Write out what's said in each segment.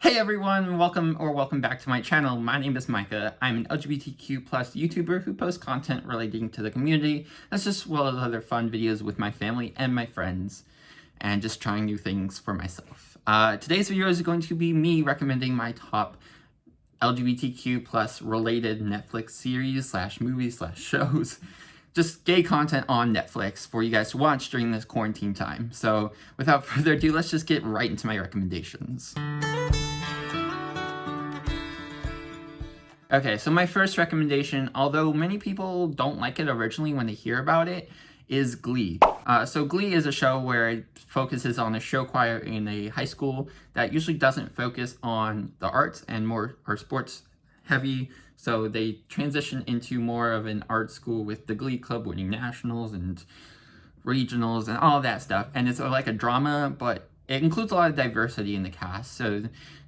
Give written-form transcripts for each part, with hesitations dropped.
Hey everyone, welcome back to my channel. My name is Micah. I'm an LGBTQ plus YouTuber who posts content relating to the community, as well as other fun videos with my family and my friends, and just trying new things for myself. Today's video is going to be me recommending my top LGBTQ plus related Netflix series / movies / shows. Just gay content on Netflix for you guys to watch during this quarantine time. So without further ado, let's just get right into my recommendations. Okay, so my first recommendation, although many people don't like it originally when they hear about it, is Glee. So Glee is a show where it focuses on a show choir in a high school that usually doesn't focus on the arts and more are sports heavy. So they transition into more of an art school with the Glee Club winning nationals and regionals and all that stuff. And it's like a drama, but it includes a lot of diversity in the cast. So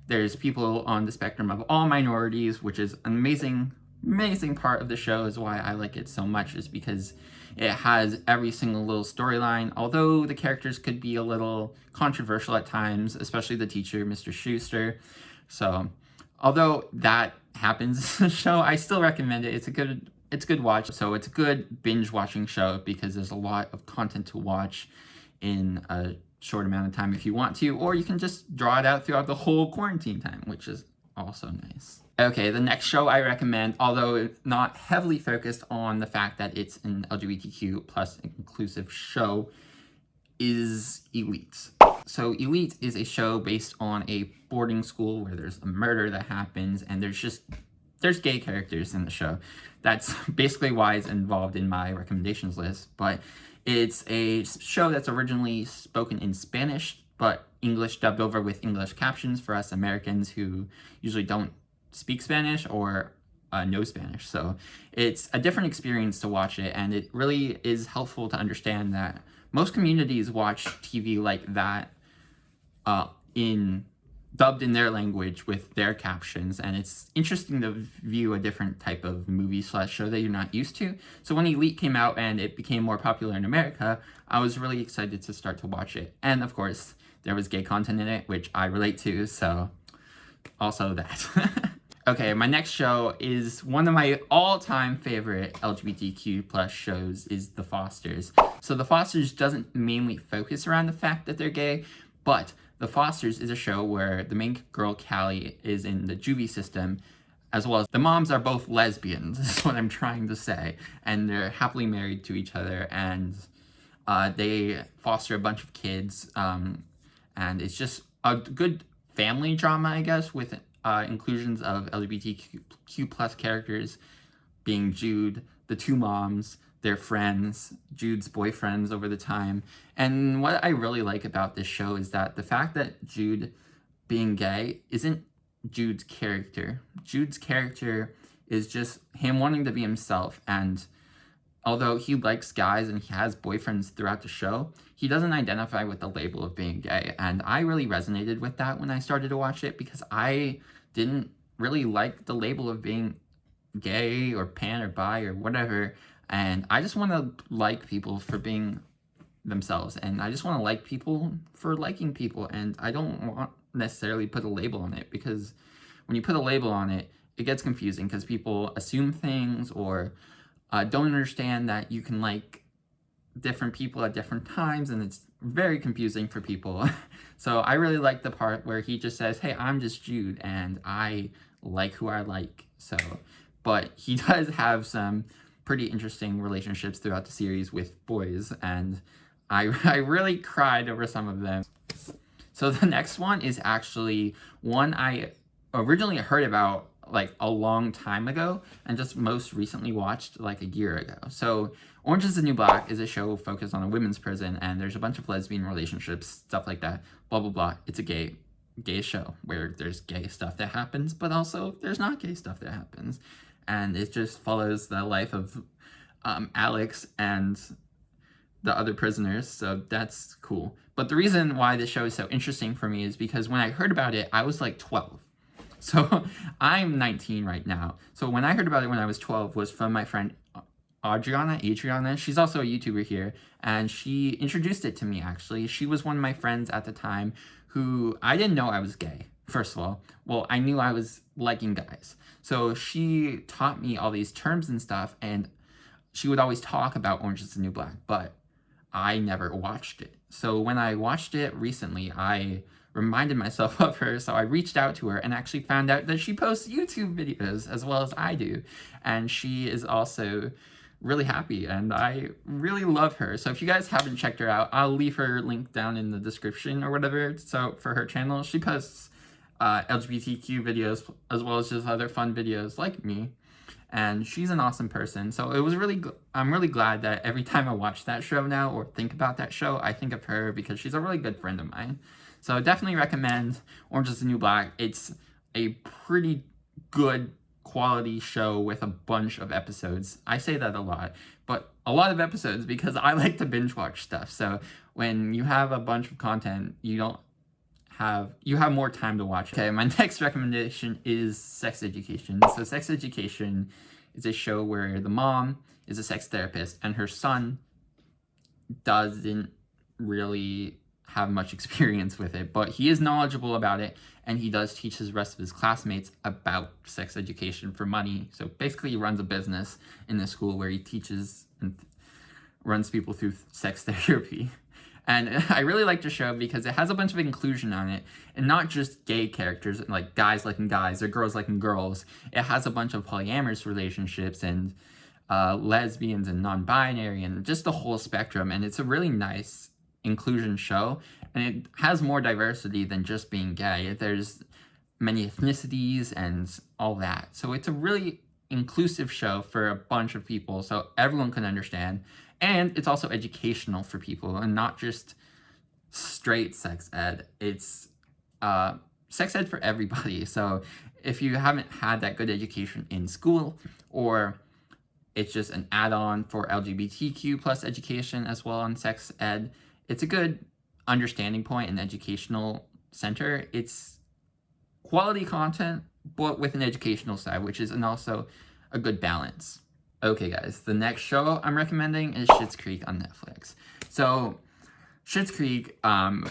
there's people on the spectrum of all minorities, which is an amazing part of the show, is why I like it so much, is because it has every single little storyline. Although the characters could be a little controversial at times, especially the teacher, Mr. Schuster. So although that happens in the show, I still recommend it. It's a good watch. So it's a good binge watching show because there's a lot of content to watch in a short amount of time if you want to, or you can just draw it out throughout the whole quarantine time, which is also nice. Okay, the next show I recommend, although not heavily focused on the fact that it's an LGBTQ plus inclusive show, is Elite. So Elite is a show based on a boarding school where there's a murder that happens, and there's gay characters in the show. That's basically why it's involved in my recommendations list, but it's a show that's originally spoken in Spanish, but English dubbed over with English captions for us Americans who usually don't speak Spanish or know Spanish. So it's a different experience to watch it, and it really is helpful to understand that most communities watch TV like that dubbed in their language with their captions, and it's interesting to view a different type of movie / show that you're not used to. So when Elite came out and it became more popular in America, I was really excited to start to watch it. And of course, there was gay content in it, which I relate to, so also that. Okay, my next show is one of my all-time favorite LGBTQ plus shows, is The Fosters. So The Fosters doesn't mainly focus around the fact that they're gay, but The Fosters is a show where the main girl, Callie, is in the juvie system, as well as the moms are both lesbians, is what I'm trying to say. And they're happily married to each other, and they foster a bunch of kids. And it's just a good family drama, I guess, with inclusions of LGBTQ plus characters, being Jude, the two moms, their friends, Jude's boyfriends over the time. And what I really like about this show is that the fact that Jude being gay isn't Jude's character. Jude's character is just him wanting to be himself, and although he likes guys and he has boyfriends throughout the show, he doesn't identify with the label of being gay. And I really resonated with that when I started to watch it, because I didn't really like the label of being gay or pan or bi or whatever. And I just want to like people for being themselves, and I just want to like people for liking people, and I don't want necessarily put a label on it, because when you put a label on it, it gets confusing because people assume things or don't understand that you can like different people at different times, and it's very confusing for people. So I really like the part where he just says, hey, I'm just Jude and I like who I like. So, but he does have some pretty interesting relationships throughout the series with boys, and I really cried over some of them. So the next one is actually one I originally heard about like a long time ago and just most recently watched like a year ago. So Orange is the New Black is a show focused on a women's prison, and there's a bunch of lesbian relationships, stuff like that, blah blah blah. It's a gay show where there's gay stuff that happens, but also there's not gay stuff that happens, and it just follows the life of Alex and the other prisoners, so that's cool. But the reason why this show is so interesting for me is because when I heard about it, I was like 12. So I'm 19 right now. So when I heard about it when I was 12 was from my friend Adriana. She's also a YouTuber here, and she introduced it to me, actually. She was one of my friends at the time who I didn't know I was gay. first of all, well, I knew I was liking guys. So she taught me all these terms and stuff, and she would always talk about Orange is the New Black, but I never watched it. So when I watched it recently, I reminded myself of her, so I reached out to her and actually found out that she posts YouTube videos as well as I do. And she is also really happy, and I really love her. So if you guys haven't checked her out, I'll leave her link down in the description or whatever. So for her channel, she posts LGBTQ videos as well as just other fun videos like me. And she's an awesome person. So it was I'm really glad that every time I watch that show now or think about that show, I think of her because she's a really good friend of mine. So I definitely recommend Orange is the New Black. It's a pretty good quality show with a bunch of episodes. I say that a lot, but a lot of episodes because I like to binge watch stuff. So when you have a bunch of content, you have more time to watch it. Okay, my next recommendation is Sex Education. So Sex Education is a show where the mom is a sex therapist and her son doesn't really have much experience with it, but he is knowledgeable about it, and he does teach the rest of his classmates about sex education for money. So basically he runs a business in the school where he teaches and runs people through sex therapy. And I really like the show because it has a bunch of inclusion on it, and not just gay characters, like guys liking guys or girls liking girls. It has a bunch of polyamorous relationships and lesbians and non-binary and just the whole spectrum. And it's a really nice inclusion show, and it has more diversity than just being gay. There's many ethnicities and all that. So it's a really inclusive show for a bunch of people so everyone can understand. And it's also educational for people and not just straight sex ed. It's sex ed for everybody. So if you haven't had that good education in school, or it's just an add-on for LGBTQ plus education as well on sex ed, it's a good understanding point and educational center. It's quality content, but with an educational side, which is also a good balance. Okay guys, the next show I'm recommending is Schitt's Creek on Netflix. So Schitt's Creek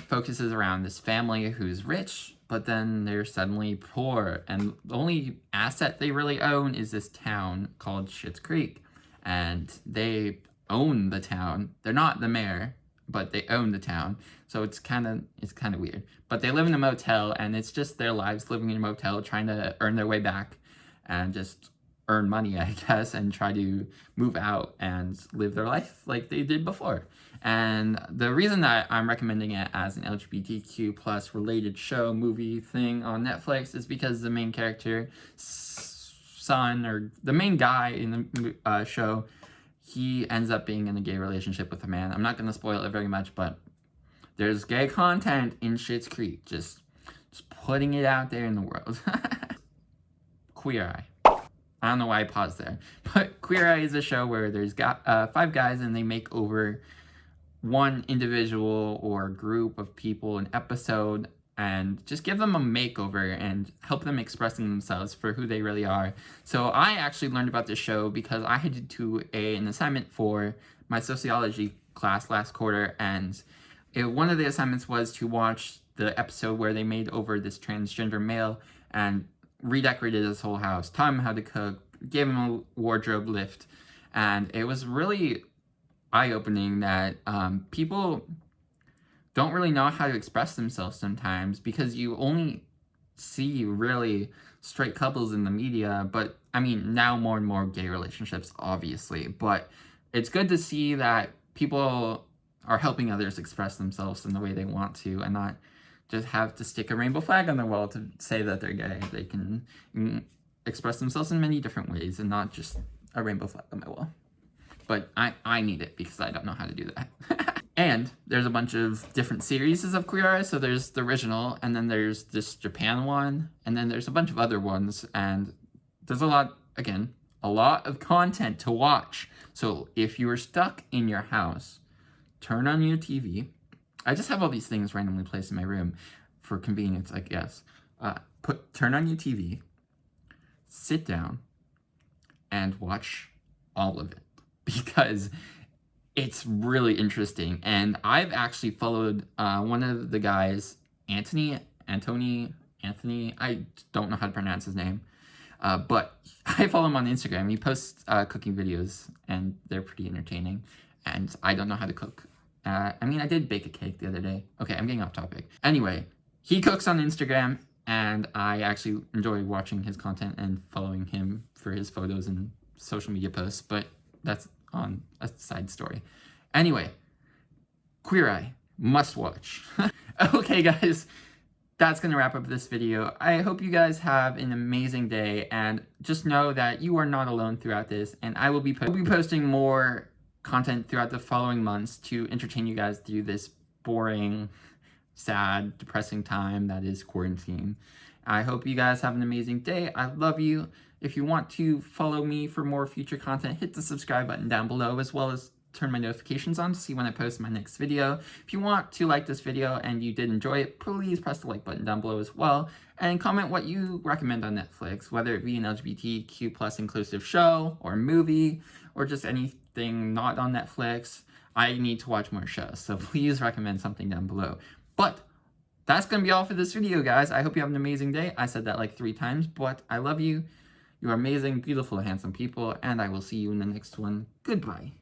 focuses around this family who's rich, but then they're suddenly poor, and the only asset they really own is this town called Schitt's Creek, and they own the town. They're not the mayor, but they own the town, so it's kind of weird. But they live in a motel, and it's just their lives living in a motel, trying to earn their way back and just earn money, I guess, and try to move out and live their life like they did before. And the reason that I'm recommending it as an LGBTQ plus related show, movie thing on Netflix is because the main character, son, or the main guy in the show, he ends up being in a gay relationship with a man. I'm not going to spoil it very much, but there's gay content in Schitt's Creek. Just putting it out there in the world. Queer Eye. I don't know why I paused there, but Queer Eye is a show where there's 5 guys and they make over one individual or group of people an episode and just give them a makeover and help them expressing themselves for who they really are. So I actually learned about this show because I had to do an assignment for my sociology class last quarter, and one of the assignments was to watch the episode where they made over this transgender male and redecorated his whole house, taught him how to cook, gave him a wardrobe lift, and it was really eye-opening that people don't really know how to express themselves sometimes because you only see really straight couples in the media, but I mean now more and more gay relationships obviously, but it's good to see that people are helping others express themselves in the way they want to and not just have to stick a rainbow flag on their wall to say that they're gay. They can express themselves in many different ways and not just a rainbow flag on my wall. But I need it because I don't know how to do that. And there's a bunch of different series of Queer Eye. So there's the original, and then there's this Japan one, and then there's a bunch of other ones. And there's a lot of content to watch. So if you are stuck in your house, turn on your TV. I just have all these things randomly placed in my room for convenience, I guess. Turn on your TV, sit down, and watch all of it because it's really interesting. And I've actually followed one of the guys, Antonia Anthony. I don't know how to pronounce his name. But I follow him on Instagram. He posts cooking videos, and they're pretty entertaining. And I don't know how to cook. I mean, I did bake a cake the other day. Okay, I'm getting off topic. Anyway, he cooks on Instagram, and I actually enjoy watching his content and following him for his photos and social media posts, but that's on a side story. Anyway, Queer Eye, must watch. Okay, guys, that's going to wrap up this video. I hope you guys have an amazing day, and just know that you are not alone throughout this, and I will be posting more content throughout the following months to entertain you guys through this boring, sad, depressing time that is quarantine. I hope you guys have an amazing day. I love you. If you want to follow me for more future content, hit the subscribe button down below, as well as turn my notifications on to see when I post my next video. If you want to like this video and you did enjoy it, please press the like button down below as well, and comment what you recommend on Netflix, whether it be an LGBTQ plus inclusive show or movie or just anything not on Netflix. I need to watch more shows, so please recommend something down below. But that's going to be all for this video, guys. I hope you have an amazing day. I said that like 3 times, but I love you. You are amazing, beautiful, handsome people, and I will see you in the next one. Goodbye.